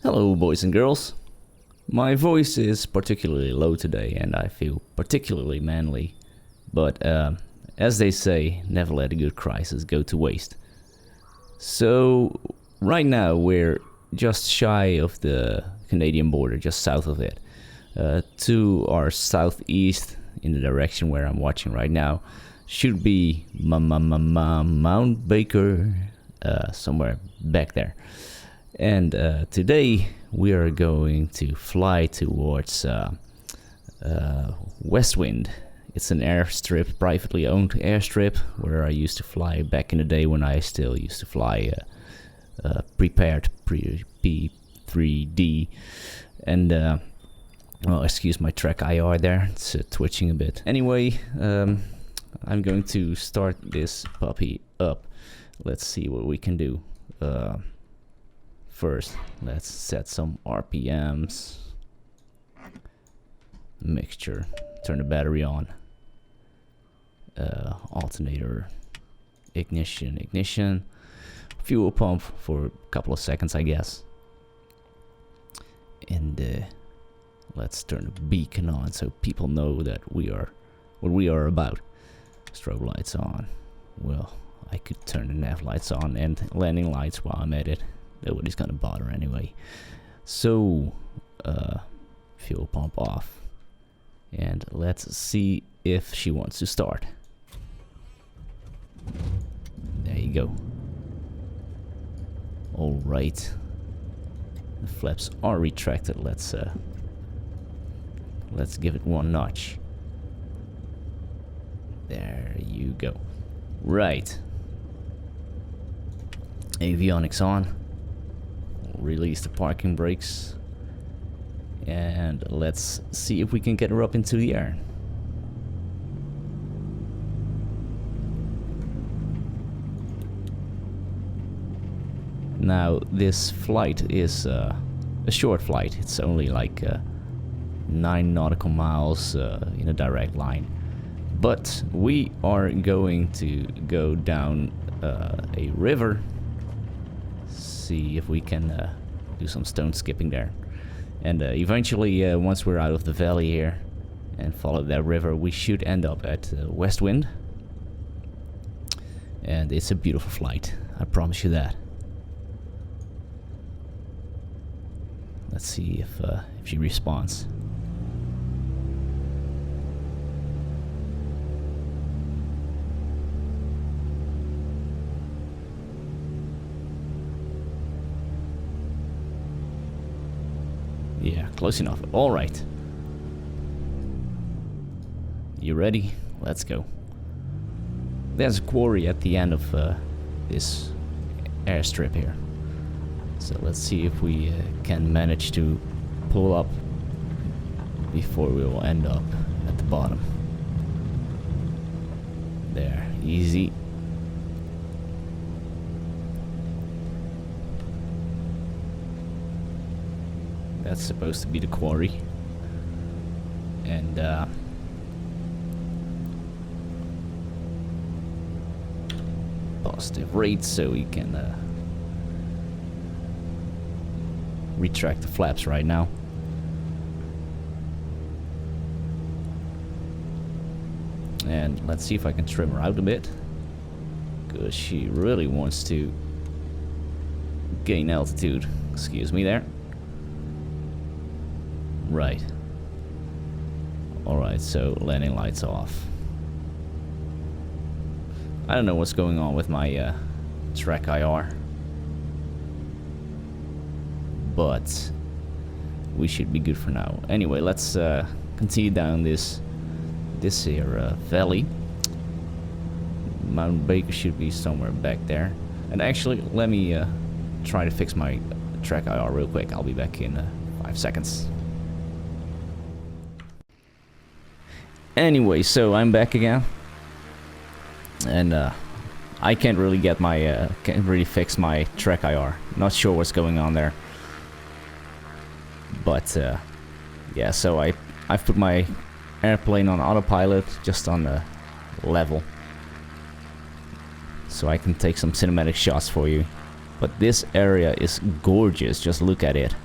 Hello, boys and girls. My voice is particularly low today and I feel particularly manly. But as they say, never let a good crisis go to waste. So, right now we're just shy of the Canadian border, just south of it. To our southeast, in the direction where I'm watching right now, should be Mount Baker, somewhere back there. And today we are going to fly towards Westwind. It's an airstrip, privately owned airstrip, where I used to fly back in the day when I still used to fly prepared P3D. And, well, excuse my track IR there, it's twitching a bit. Anyway, I'm going to start this puppy up. Let's see what we can do. First, let's set some RPMs. Mixture. Turn the battery on. Alternator. Ignition. Fuel pump for a couple of seconds, I guess. And let's turn the beacon on so people know that we are what we are about. Strobe lights on. Well, I could turn the nav lights on and landing lights while I'm at it. Nobody's gonna bother anyway. So, fuel pump off. And let's see if she wants to start. There you go. Alright. The flaps are retracted. Let's give it one notch. There you go. Right. Avionics on. Release the parking brakes. And let's see if we can get her up into the air. Now, this flight is a short flight. It's only like 9 nautical miles in a direct line. But we are going to go down a river. See if we can do some stone skipping there. And eventually, once we're out of the valley here and follow that river, we should end up at Westwind. And it's a beautiful flight, I promise you that. Let's see if she responds. Yeah, close enough. All right. You ready? Let's go. There's a quarry at the end of this airstrip here. So let's see if we can manage to pull up before we will end up at the bottom. There, easy. That's supposed to be the quarry. And positive rate so we can retract the flaps right now. And let's see if I can trim her out a bit, because she really wants to gain altitude. Excuse me there. Right. Alright, so landing lights off. I don't know what's going on with my track IR. But we should be good for now. Anyway, let's continue down this here valley. Mount Baker should be somewhere back there. And actually, let me try to fix my track IR real quick. I'll be back in 5 seconds. Anyway, so I'm back again, and I can't really get my can't really fix my track IR. Not sure what's going on there, but yeah. So I've put my airplane on autopilot, just on the level, so I can take some cinematic shots for you. But this area is gorgeous. Just look at it.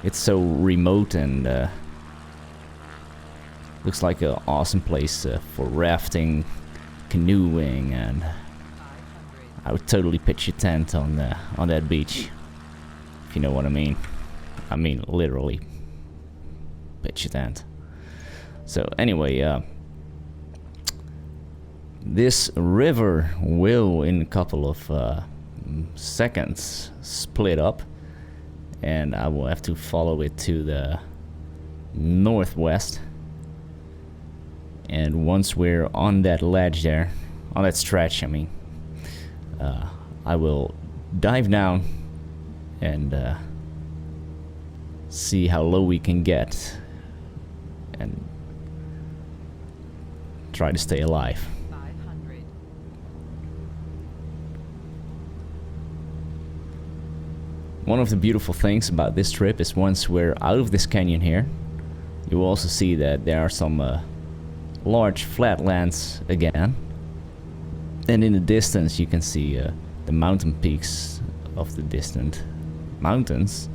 It's so remote and looks like an awesome place for rafting, canoeing, and I would totally pitch a tent on that beach, if you know what I mean. I mean literally pitch a tent. So anyway, this river will in a couple of seconds split up, and I will have to follow it to the northwest. And once we're on that ledge there, on that stretch, I mean, I will dive down and see how low we can get and try to stay alive. 500. One of the beautiful things about this trip is once we're out of this canyon here, you will also see that there are some large flatlands again, and in the distance you can see the mountain peaks of the distant mountains,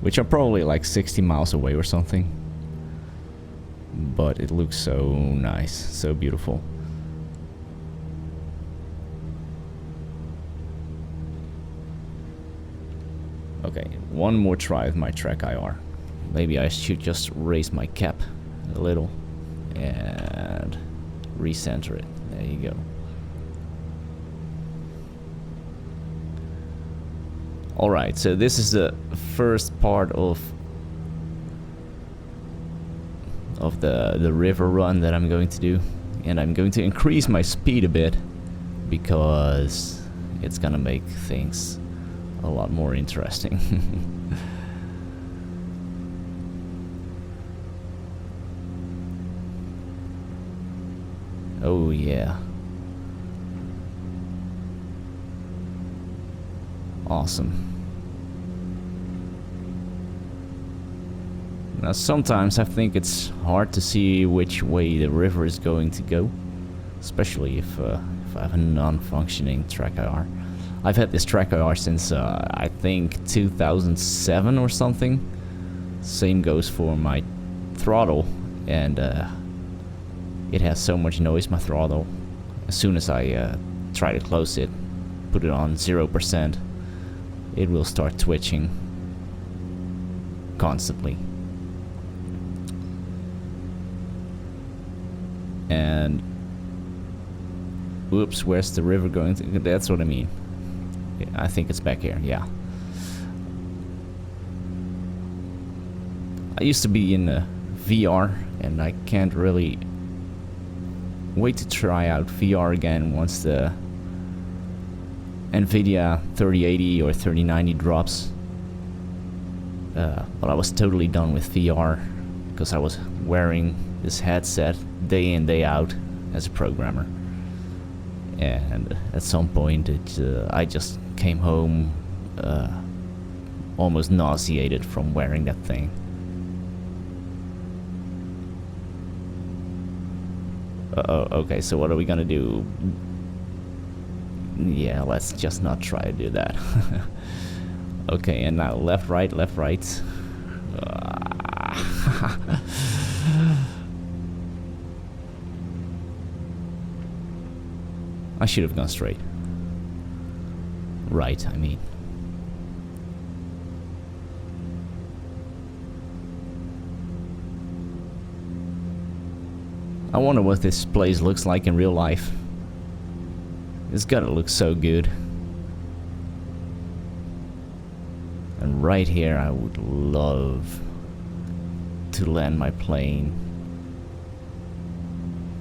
which are probably like 60 miles away or something, but it looks so nice, so beautiful. Okay, one more try with my track IR. Maybe I should just raise my cap a little and recenter it. There you go. Alright, so this is the first part of the river run that I'm going to do, and I'm going to increase my speed a bit because it's gonna make things a lot more interesting. Oh yeah. Awesome. Now sometimes I think it's hard to see which way the river is going to go, especially if I have a non-functioning track IR. I've had this track IR since I think 2007 or something. Same goes for my throttle, and it has so much noise, my throttle. As soon as I try to close it, put it on 0%, it will start twitching constantly. And whoops, where's the river going to? That's what I mean. I think it's back here, yeah. I used to be in VR, and I can't really wait to try out VR again once the NVIDIA 3080 or 3090 drops. But I was totally done with VR because I was wearing this headset day in, day out as a programmer. And at some point I just came home almost nauseated from wearing that thing. Okay, so what are we gonna do? Yeah, let's just not try to do that. Okay, and now left, right, left, right. I should have gone straight. Right, I mean. I wonder what this place looks like in real life. It's gotta look so good. And right here I would love to land my plane,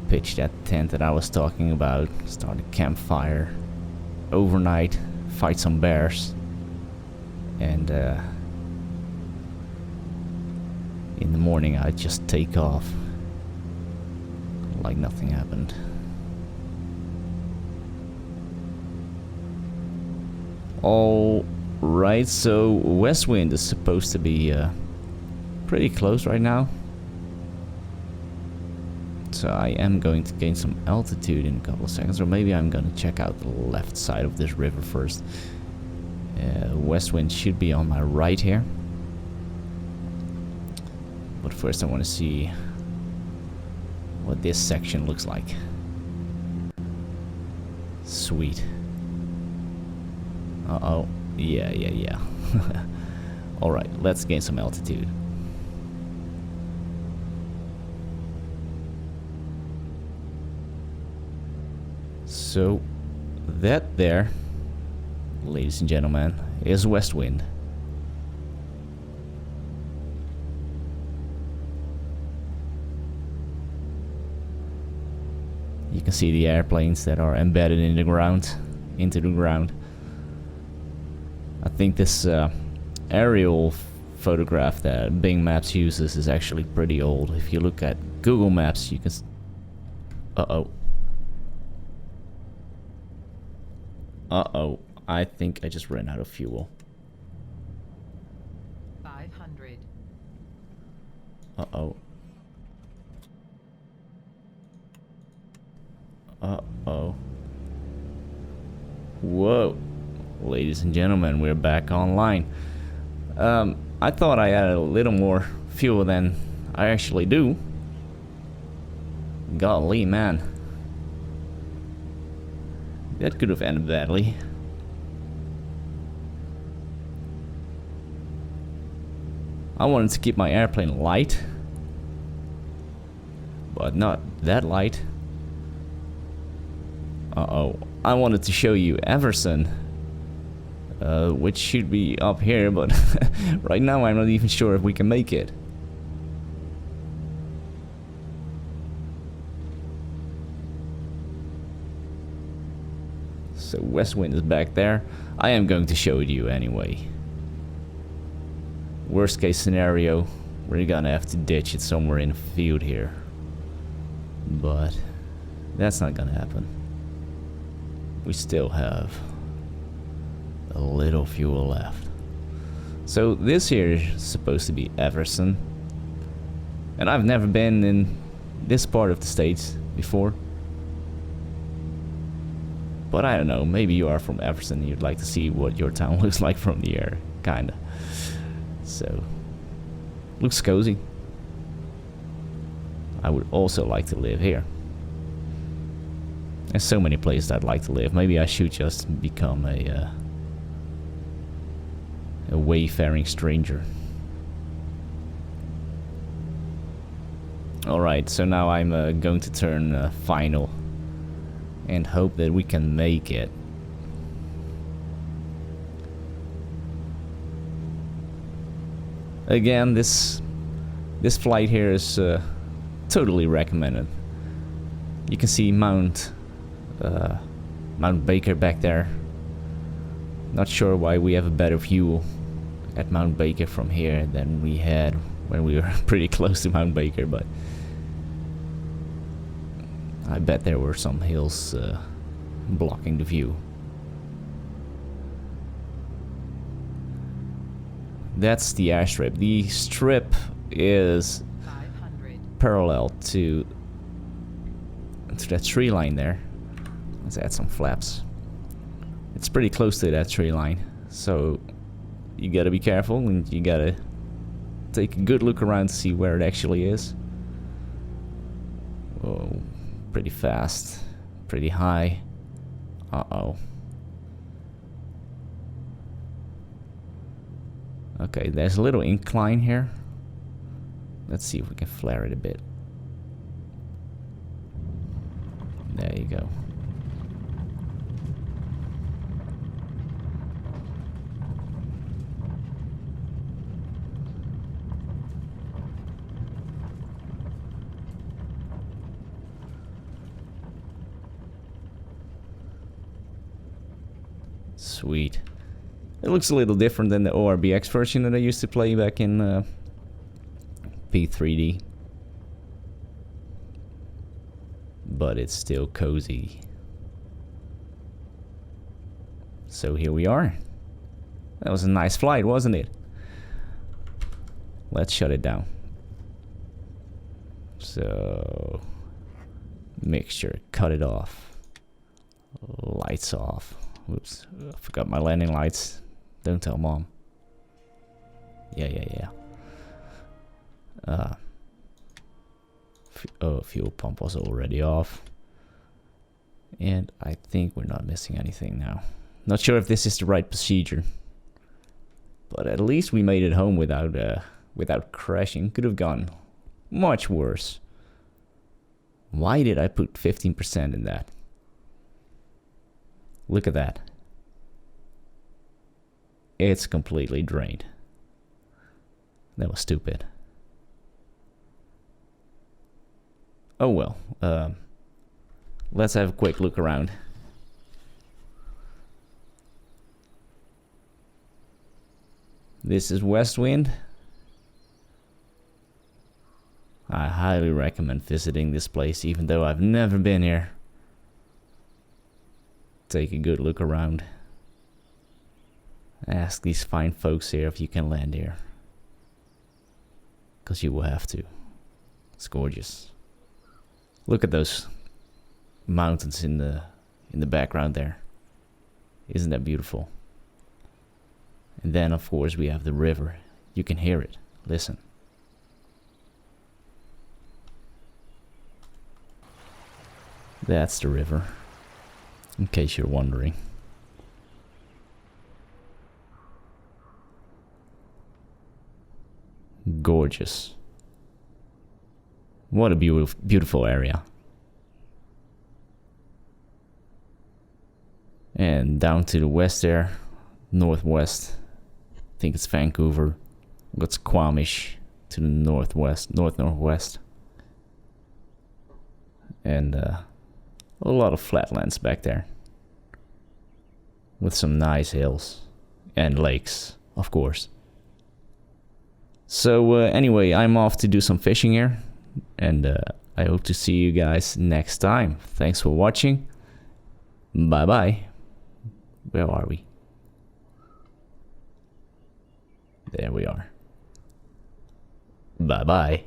pitch that tent that I was talking about, start a campfire, overnight, fight some bears, and in the morning I'd just take off like nothing happened. Alright, so west wind is supposed to be pretty close right now. So I am going to gain some altitude in a couple of seconds, or maybe I'm going to check out the left side of this river first. West wind should be on my right here. But first I want to see what this section looks like. Sweet. Uh-oh. Yeah. Alright, let's gain some altitude. So, that there, ladies and gentlemen, is west wind. You can see the airplanes that are embedded in the ground, into the ground. I think this aerial photograph that Bing Maps uses is actually pretty old. If you look at Google Maps, you can... Uh-oh. Uh-oh. I think I just ran out of fuel. 500. Uh-oh. Uh-oh. Whoa. Ladies and gentlemen, we're back online. I thought I had a little more fuel than I actually do. Golly, man. That could have ended badly. I wanted to keep my airplane light, but not that light. Uh-oh. I wanted to show you Everson, which should be up here, but right now I'm not even sure if we can make it. So west wind is back there. I am going to show it you anyway. Worst case scenario, we're gonna have to ditch it somewhere in the field here. But that's not gonna happen. We still have a little fuel left. So this here is supposed to be Everson. And I've never been in this part of the States before. But I don't know, maybe you are from Everson and you'd like to see what your town looks like from the air, kinda. So, looks cozy. I would also like to live here. There's so many places I'd like to live. Maybe I should just become a wayfaring stranger. Alright, so now I'm going to turn final and hope that we can make it. Again, this flight here is totally recommended. You can see Mount Baker back there. Not sure why we have a better view at Mount Baker from here than we had when we were pretty close to Mount Baker, but I bet there were some hills blocking the view. That's the airstrip. The strip is 500. parallel to that tree line there. Let's add some flaps. It's pretty close to that tree line, so you gotta be careful and you gotta take a good look around to see where it actually is. Whoa, pretty fast, pretty high. Uh-oh. Okay, there's a little incline here. Let's see if we can flare it a bit. There you go. Sweet. It looks a little different than the ORBX version that I used to play back in P3D. But it's still cozy. So here we are. That was a nice flight, wasn't it? Let's shut it down. So, mixture, cut it off. Lights off. Oops, I forgot my landing lights. Don't tell Mom. Yeah. Fuel pump was already off. And I think we're not missing anything now. Not sure if this is the right procedure. But at least we made it home without crashing. Could have gone much worse. Why did I put 15% in that? Look at that. It's completely drained. That was stupid. Oh well. Let's have a quick look around. This is west wind. I highly recommend visiting this place, even though I've never been here. Take a good look around. Ask these fine folks here if you can land here. 'Cause you will have to. It's gorgeous. Look at those mountains in the background there. Isn't that beautiful? And then of course we have the river. You can hear it. Listen. That's the river. In case you're wondering. Gorgeous. What a beautiful area. And down to the west there, northwest, I think it's Vancouver. Got Squamish to the northwest, northwest. And a lot of flatlands back there. With some nice hills. And lakes, of course. So anyway, I'm off to do some fishing here. And I hope to see you guys next time. Thanks for watching. Bye bye. Where are we? There we are. Bye bye.